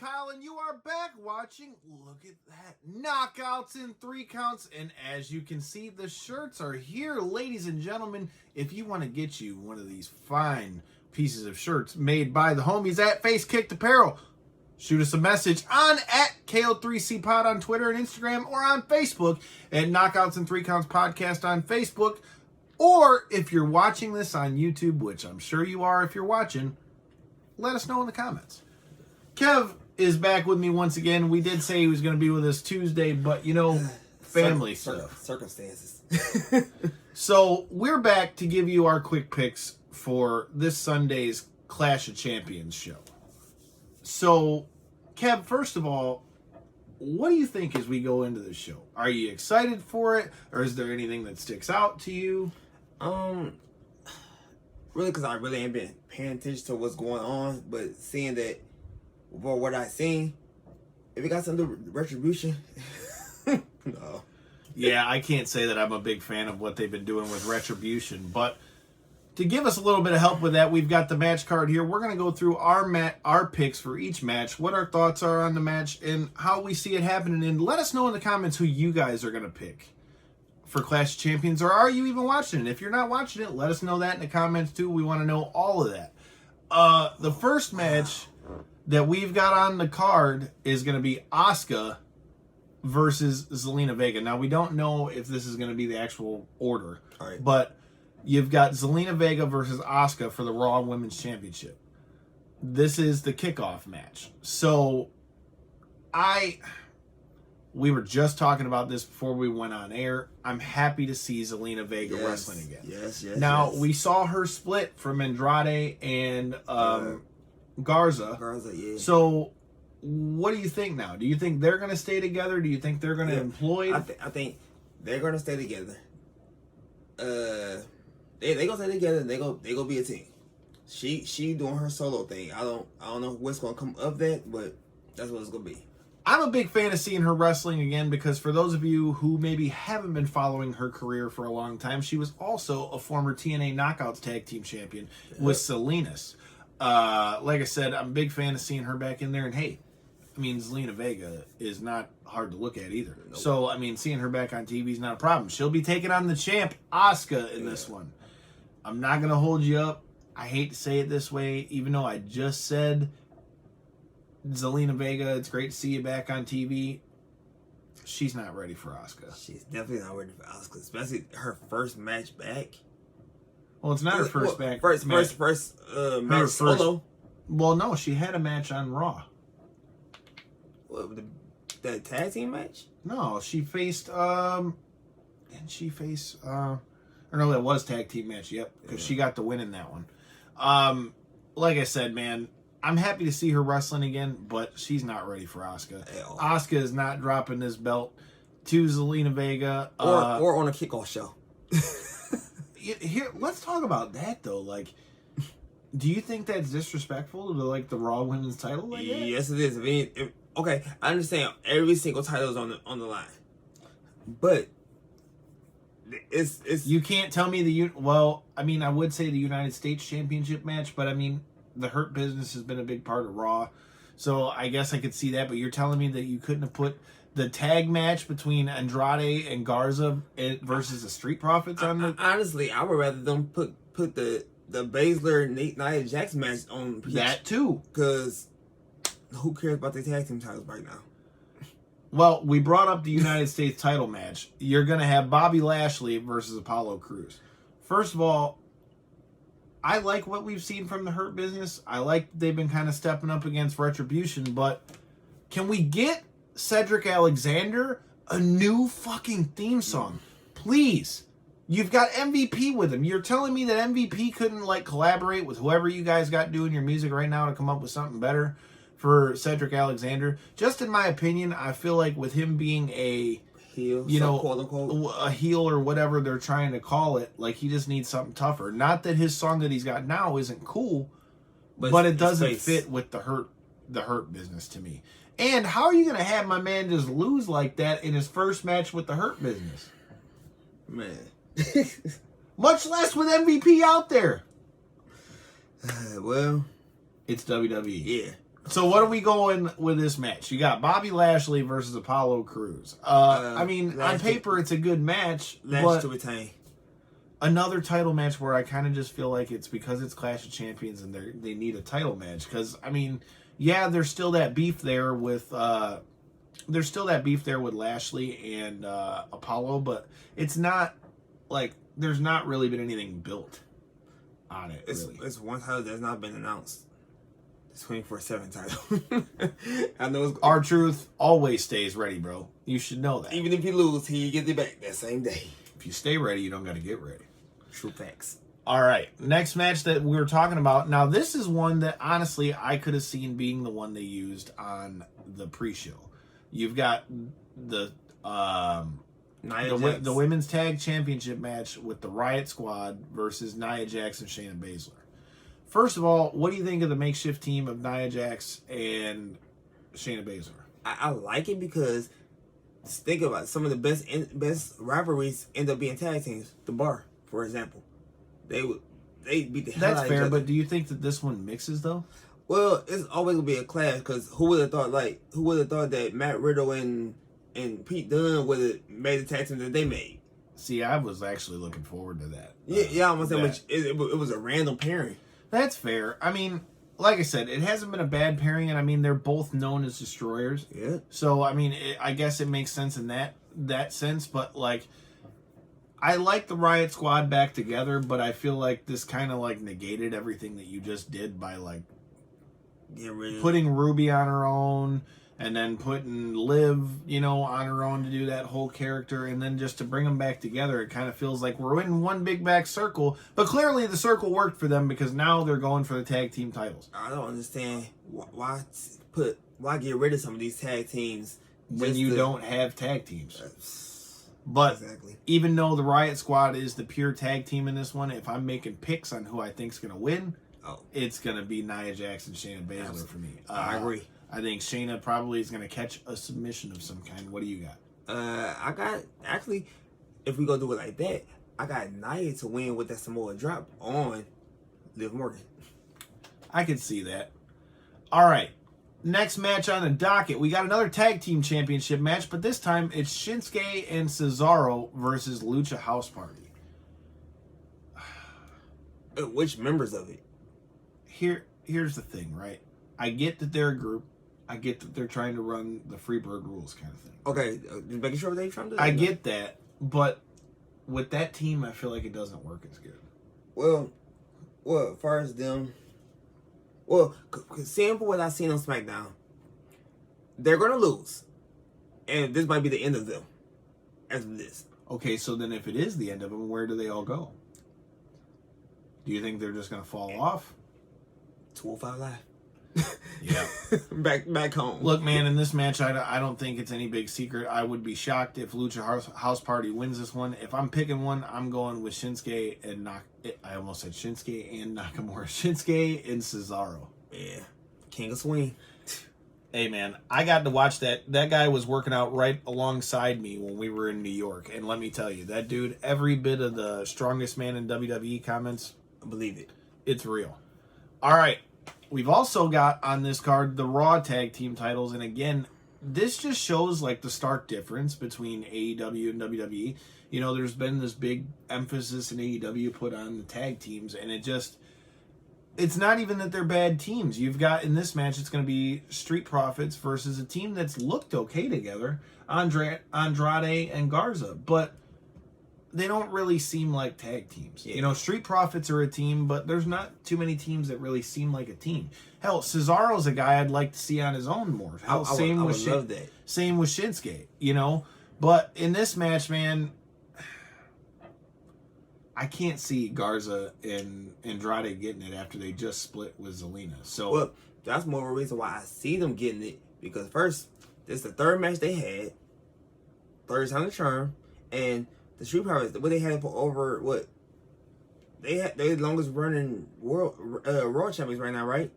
Kyle, and you are back watching, look at that, Knockouts in 3 Counts. And as you can see, the shirts are here, ladies and gentlemen. If you want to get you one of these fine pieces of shirts made by the homies at Face Kicked Apparel, shoot us a message on at KO3CPod on Twitter and Instagram, or on Facebook at Knockouts in 3 Counts Podcast on Facebook. Or if you're watching this on YouTube, which I'm sure you are if you're watching, let us know in the comments. Kev is back with me once again. We did say he was going to be with us Tuesday, but you know, family stuff. Circumstances. So we're back to give you our quick picks for this Sunday's Clash of Champions show. So, Kev, first of all, what do you think as we go into the show? Are you excited for it, or is there anything that sticks out to you? Really, because I really ain't been paying attention to what's going on, but seeing that, well, what I seen, if it got something to do with Retribution, no. Yeah, I can't say that I'm a big fan of what they've been doing with Retribution, but to give us a little bit of help with that, we've got the match card here. We're going to go through our picks for each match, what our thoughts are on the match, and how we see it happening. And let us know in the comments who you guys are going to pick for Clash of Champions, or are you even watching it? If you're not watching it, let us know that in the comments too. We want to know all of that. The first match that we've got on the card is going to be Asuka versus Zelina Vega. Now, we don't know if this is going to be the actual order, Right. but you've got Zelina Vega versus Asuka for the Raw Women's Championship. This is the kickoff match. So, we were just talking about this before we went on air. I'm happy to see Zelina Vega wrestling again. Yes. Now, we saw her split from Andrade and Garza. Yeah. So, what do you think now? Do you think they're going to stay together? Do you think they're going to employ? I think they're going to stay together. They gonna stay together. They go be a team. She doing her solo thing. I don't know what's gonna come of that, but that's what it's gonna be. I'm a big fan of seeing her wrestling again, because for those of you who maybe haven't been following her career for a long time, she was also a former TNA Knockouts Tag Team Champion with Salinas. Like I said, I'm a big fan of seeing her back in there. And hey, I mean, Zelina Vega is not hard to look at either. Nope. So, I mean, seeing her back on TV is not a problem. She'll be taking on the champ, Asuka, in this one. I'm not going to hold you up. I hate to say it this way, even though I just said Zelina Vega, it's great to see you back on TV. She's not ready for Asuka. She's definitely not ready for Asuka, especially her first match back. Well, it's not her first match. First match solo. Well, no, she had a match on Raw. What, the tag team match? No, she faced didn't she face or no, that was tag team match, yep, because she got the win in that one. Like I said, man, I'm happy to see her wrestling again, but she's not ready for Asuka. Asuka is not dropping this belt to Zelina Vega. Or on a kickoff show. Here, let's talk about that, though. Like, do you think that's disrespectful to, like, the Raw Women's title like that? Yes, it is. Okay, I understand every single title is on the line. But it's you can't tell me well, I mean, I would say the United States Championship match, but I mean, the Hurt Business has been a big part of Raw, so I guess I could see that. But you're telling me that you couldn't have put the tag match between Andrade and Garza versus the Street Profits on the? Honestly, I would rather them put the Baszler Nia Jax match on that too, because who cares about the tag team titles right now? Well, we brought up the United States title match. You're going to have Bobby Lashley versus Apollo Crews. First of all, I like what we've seen from the Hurt Business. I like they've been kind of stepping up against Retribution, but can we get Cedric Alexander a new fucking theme song? Please. You've got MVP with him. You're telling me that MVP couldn't, like, collaborate with whoever you guys got doing your music right now to come up with something better for Cedric Alexander? Just in my opinion, I feel like with him being a heel, quote unquote, a heel or whatever they're trying to call it, like, he just needs something tougher. Not that his song that he's got now isn't cool, but it doesn't fit with the Hurt Business to me. And how are you going to have my man just lose like that in his first match with the Hurt Business? Man. Much less with MVP out there. Well, it's WWE. Yeah. So what are we going with this match? You got Bobby Lashley versus Apollo Crews. I mean, on paper it's a good match, Lashley to but retain. another title match where I kind of just feel like it's because it's Clash of Champions and they need a title match. Because I mean, yeah, there's still that beef there with Lashley and Apollo, but it's not like there's not really been anything built on it. It's one title that's not been announced. 24/7 title. I know it's R-Truth always stays ready, bro. You should know that. even if he lose, he get it back that same day. If you stay ready, you don't got to get ready. True facts. All right, next match that we were talking about. Now, this is one that honestly I could have seen being the one they used on the pre-show. You've got the women's tag championship match with the Riot Squad versus Nia Jax and Shayna Baszler. First of all, what do you think of the makeshift team of Nia Jax and Shayna Baszler? I like it because think about it, some of the best rivalries end up being tag teams. The Bar, for example, they beat the hell out of each other. That's fair, but do you think that this one mixes though? Well, it's always gonna be a clash because who would have thought that Matt Riddle and Pete Dunne would have made the tag team that they made? See, I was actually looking forward to that. Yeah, I'm gonna say it was a random pairing. That's fair. I mean, like I said, it hasn't been a bad pairing, and I mean they're both known as destroyers. Yeah. So I mean, I guess it makes sense in that sense. But like, I like the Riot Squad back together, but I feel like this kind of like negated everything that you just did by like putting Ruby on her own, and then putting Liv, on her own to do that whole character, and then just to bring them back together, it kind of feels like we're in one big back circle. But clearly the circle worked for them because now they're going for the tag team titles. I don't understand why get rid of some of these tag teams when you don't have tag teams. But exactly. Even though the Riot Squad is the pure tag team in this one, if I'm making picks on who I think's going to win, it's going to be Nia Jax and Shayna Baszler for me. I agree. I think Shayna probably is going to catch a submission of some kind. What do you got? I got, actually, if we go do it like that, I got Nia to win with that Samoa drop on Liv Morgan. I could see that. All right. Next match on the docket. We got another tag team championship match, but this time it's Shinsuke and Cesaro versus Lucha House Party. Which members of it? Here's the thing, right? I get that they're a group. I get that they're trying to run the Freebird rules kind of thing. Okay, just making sure they're trying to do that. I get that, but with that team, I feel like it doesn't work as good. Well, as far as them, seeing what I've seen on SmackDown, they're going to lose. And this might be the end of them after this. Okay, so then if it is the end of them, where do they all go? Do you think they're just going to fall off? 205 Live. Yeah. back home. Look, man, in this match, I don't think it's any big secret. I would be shocked if Lucha House Party wins this one. If I'm picking one, I'm going with Shinsuke and I almost said Shinsuke and Nakamura. Shinsuke and Cesaro. Yeah. King of Swing. Hey, man, I got to watch that. That guy was working out right alongside me when we were in New York. And let me tell you, that dude, every bit of the strongest man in WWE comments, I believe it. It's real. All right. We've also got on this card the Raw Tag Team titles. And again, this just shows like the stark difference between AEW and WWE. There's been this big emphasis in AEW put on the tag teams. And it's not even that they're bad teams. You've got in this match, it's going to be Street Profits versus a team that's looked okay together, Andrade and Garza. But they don't really seem like tag teams. Yeah. Street Profits are a team, but there's not too many teams that really seem like a team. Hell, Cesaro's a guy I'd like to see on his own more. Same with Shinsuke, But in this match, man, I can't see Garza and Andrade getting it after they just split with Zelina. So, well, that's more of a reason why I see them getting it. Because first, this is the third match they had. Third time the charm. And the Street Profits, what they had for over, what? They're the longest running world champions right now, right?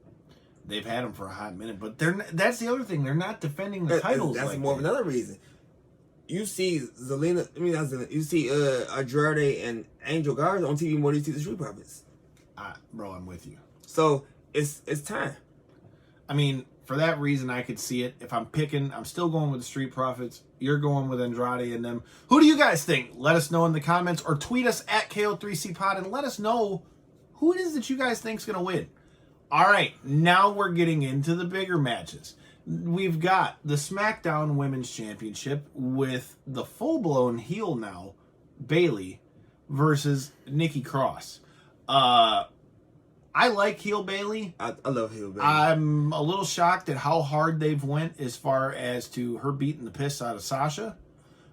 They've had them for a hot minute, but that's the other thing. They're not defending the titles. That's more of another reason. You see you see Andrade and Angel Garza on TV more than you see the Street Profits. Bro, I'm with you. So it's time. I mean, for that reason, I could see it. If I'm picking, I'm still going with the Street Profits. You're going with Andrade and them. Who do you guys think? Let us know in the comments or tweet us at KO3CPod and let us know who it is that you guys think is going to win. All right, now we're getting into the bigger matches. We've got the SmackDown Women's Championship with the full-blown heel now, Bayley, versus Nikki Cross. I like heel Bayley. I love heel Bayley. I'm a little shocked at how hard they've went as far as to her beating the piss out of Sasha.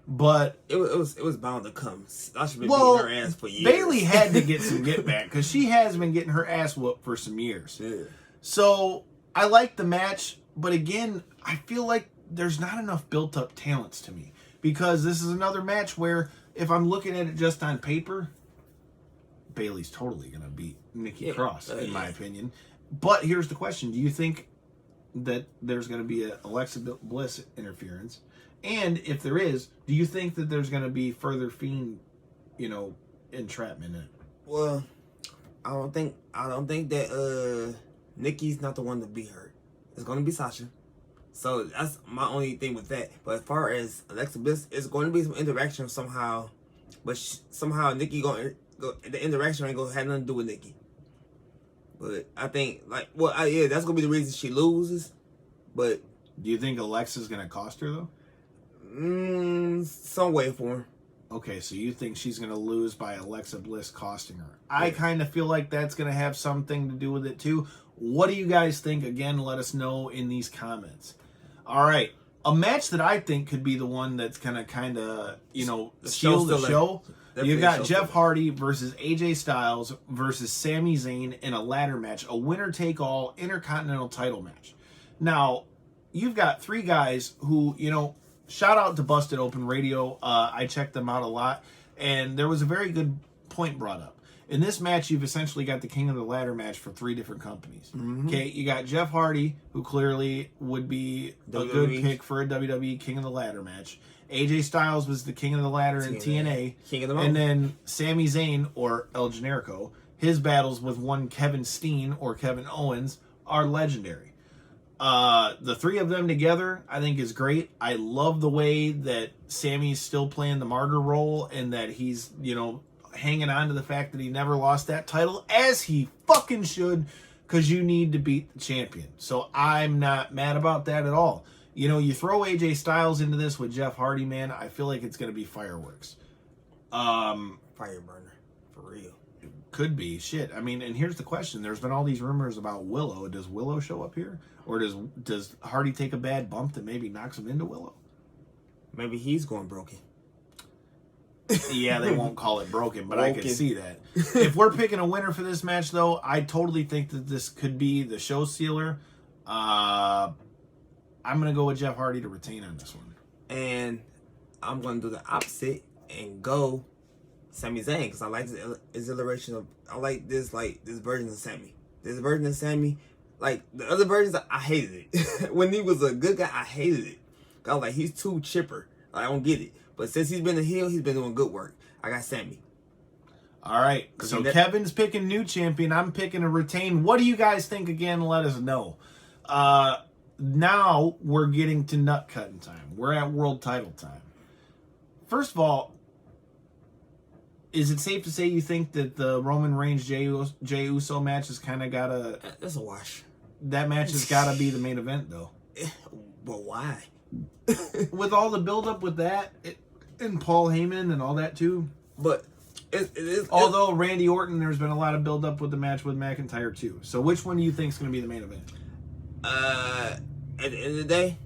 But it was bound to come. Sasha been beating her ass for years. Bayley had to get some get back because she has been getting her ass whooped for some years. Yeah. So I like the match, but again, I feel like there's not enough built up talents to me because this is another match where if I'm looking at it just on paper, Bayley's totally gonna beat Nikki Cross, in my opinion. But here's the question: do you think that there's gonna be a Alexa Bliss interference? And if there is, do you think that there's gonna be further Fiend, entrapment in it? Well, I don't think that Nikki's not the one to beat her. It's gonna be Sasha. So that's my only thing with that. But as far as Alexa Bliss, it's going to be some interaction somehow. But somehow Nikki the interaction ain't gonna have nothing to do with Nikki. But I think that's gonna be the reason she loses. But do you think Alexa's gonna cost her though? Some way for her. Okay, so you think she's gonna lose by Alexa Bliss costing her? Yeah. I kind of feel like that's gonna have something to do with it too. What do you guys think? Again, let us know in these comments. All right, a match that I think could be the one that's gonna kind of steal the show. You got Jeff Hardy versus AJ Styles versus Sami Zayn in a ladder match, a winner-take-all Intercontinental title match. Now, you've got three guys who, shout out to Busted Open Radio. I checked them out a lot, and there was a very good point brought up. In this match, you've essentially got the King of the Ladder match for three different companies. Mm-hmm. Okay, you got Jeff Hardy, who clearly would be a good pick for a WWE King of the Ladder match. AJ Styles was the King of the Ladder in TNA. King of the And then Sami Zayn, or El Generico, his battles with one Kevin Steen or Kevin Owens are legendary. The three of them together, I think, is great. I love the way that Sammy's still playing the martyr role and that he's, hanging on to the fact that he never lost that title, as he fucking should, because you need to beat the champion. So I'm not mad about that at all. You throw AJ Styles into this with Jeff Hardy, man, I feel like it's going to be fireworks. Fire burner, for real. Could be. Shit. I mean, and here's the question. There's been all these rumors about Willow. Does Willow show up here? Or does Hardy take a bad bump that maybe knocks him into Willow? Maybe he's going broken. Yeah, they won't call it broken, but I can see that. If we're picking a winner for this match, though, I totally think that this could be the show stealer. I'm going to go with Jeff Hardy to retain on this one. And I'm going to do the opposite and go Sami Zayn, because I like the exhilaration of, I like this version of Sami. This version of Sami, like the other versions, I hated it. When he was a good guy, I hated it. I was like, he's too chipper. I don't get it. But since he's been a heel, he's been doing good work. I got Sami. All right. So Kevin's picking new champion. I'm picking a retain. What do you guys think? Again, let us know. Now we're getting to nut cutting time. We're at world title time. First of all, is it safe to say you think that the Roman Reigns Jey Uso match has kind of got a... That's a wash. That match has got to be the main event, though. But why? With all the build-up with that, and Paul Heyman and all that, too. But it is... Although Randy Orton, there's been a lot of build-up with the match with McIntyre, too. So which one do you think is going to be the main event? At the end of the day,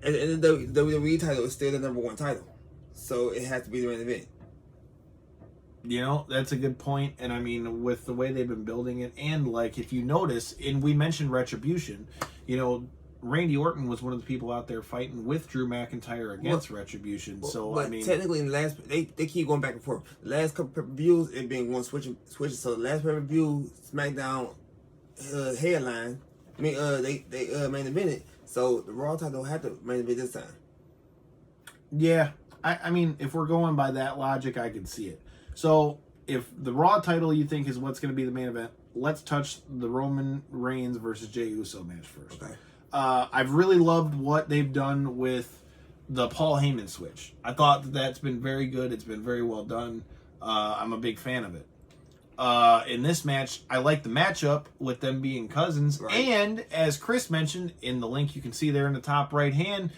the WWE title is still the number one title. So it has to be the main event. That's a good point. And I mean, with the way they've been building it, and like, if you notice, and we mentioned Retribution, Randy Orton was one of the people out there fighting with Drew McIntyre against Retribution. But I mean, technically, in the last, they keep going back and forth. The last couple pay-per-views, it been going switching. So the last pay-per-view, SmackDown headline. I mean, they main evented. So the Raw title had to main event this time. Yeah, I mean, if we're going by that logic, I can see it. So if the Raw title you think is what's going to be the main event, let's touch the Roman Reigns versus Jey Uso match first. Okay. I've really loved what they've done with the Paul Heyman switch. I thought that's been very good. It's been very well done. I'm a big fan of it. In this match, I like the matchup with them being cousins. Right. And as Chris mentioned in the link you can see there in the top right hand,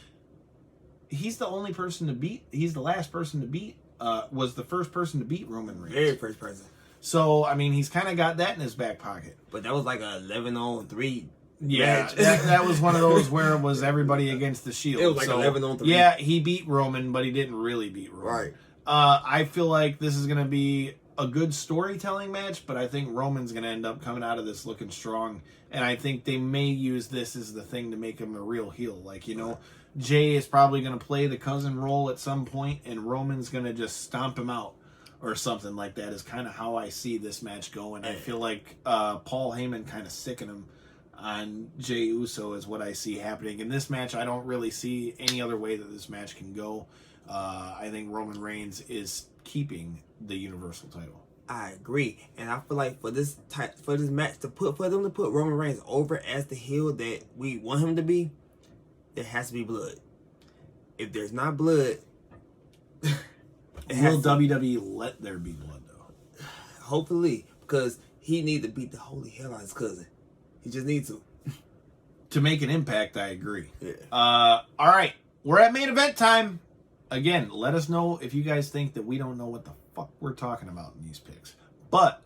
he's the only person to beat. He's the last person to beat. Was the first person to beat Roman Reigns. Very first person. So, I mean, he's kind of got that in his back pocket. But that was like a 11-on-3 match. That was one of those where it was everybody against the Shield. It was like 11-on-3. Yeah, he beat Roman, but he didn't really beat Roman. Right. I feel like this is going to be a good storytelling match, but I think Roman's going to end up coming out of this looking strong. And I think they may use this as the thing to make him a real heel. Like, you know, Jay is probably going to play the cousin role at some point, and Roman's going to just stomp him out. Or something like that is kind of how I see this match going. I feel like Paul Heyman kind of sicking him on Jey Uso is what I see happening. In this match, I don't really see any other way that this match can go. I think Roman Reigns is keeping the Universal title. I agree, and I feel like for this match for them to put Roman Reigns over as the heel that we want him to be, there has to be blood. If there's not blood. Will WWE let there be blood, though? Hopefully, because he needs to beat the holy hell out of his cousin. He just needs to. To make an impact, I agree. Yeah. All right, we're at main event time. Again, let us know if you guys think that we don't know what the fuck we're talking about in these picks. But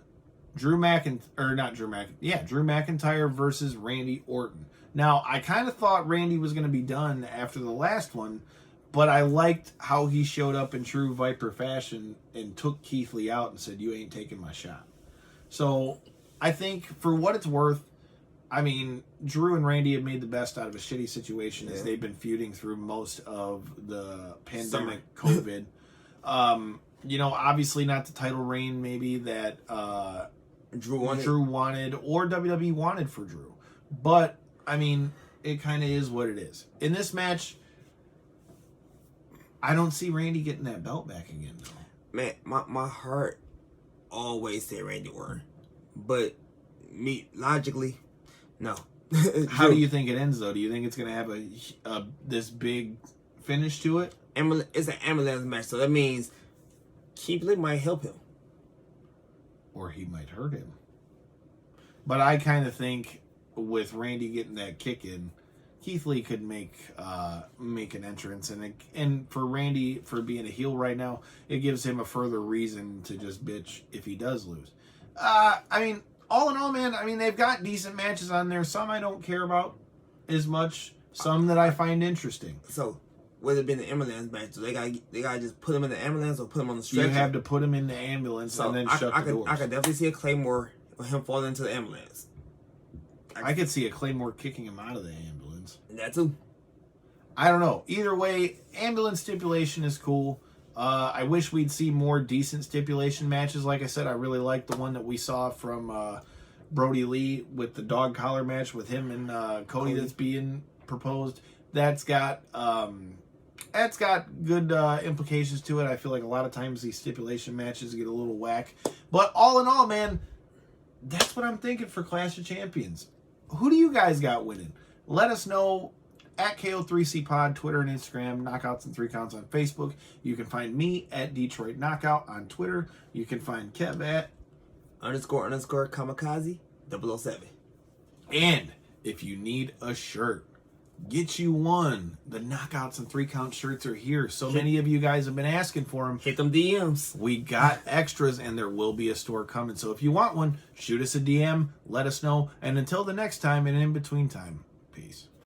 Drew McIntyre versus Randy Orton. Now, I kind of thought Randy was going to be done after the last one. But I liked how he showed up in true Viper fashion and took Keith Lee out and said, "You ain't taking my shot." So I think for what it's worth, I mean, Drew and Randy have made the best out of a shitty situation as they've been feuding through most of the pandemic, COVID. You know, obviously not the title reign maybe that Drew wanted or WWE wanted for Drew. But, I mean, it kind of is what it is. In this match, I don't see Randy getting that belt back again, though. Man, my heart always said Randy Orton. But me, logically, no. How do you think it ends, though? Do you think it's going to have this big finish to it? It's an ambulance match, so that means Keith Lee might help him. Or he might hurt him. But I kind of think with Randy getting that kick in, Keith Lee could make an entrance, and for Randy, for being a heel right now, it gives him a further reason to just bitch if he does lose. I mean, all in all, man, I mean, they've got decent matches on there. Some I don't care about as much. Some that I find interesting. So, would it been the ambulance match? So they gotta just put him in the ambulance or put him on the stretcher? You have to put him in the ambulance and then shut the doors. I could definitely see a Claymore with him falling into the ambulance. I could see a Claymore kicking him out of the ambulance. That too. I don't know. Either way, ambulance stipulation is cool. I wish we'd see more decent stipulation matches. Like I said, I really liked the one that we saw from Brody Lee with the dog collar match with him and Cody that's being proposed. That's got good implications to it. I feel like a lot of times these stipulation matches get a little whack. But all in all, man, that's what I'm thinking for Clash of Champions. Who do you guys got winning? Let us know at KO3C Pod, Twitter and Instagram, Knockouts and 3 Counts on Facebook. You can find me at Detroit Knockout on Twitter. You can find Kev at __Kamikaze 007. And if you need a shirt, get you one. The Knockouts and 3 Count shirts are here. So many of you guys have been asking for them. Hit them DMs. We got extras, and there will be a store coming. So if you want one, shoot us a DM. Let us know. And until the next time, and in between time, peace.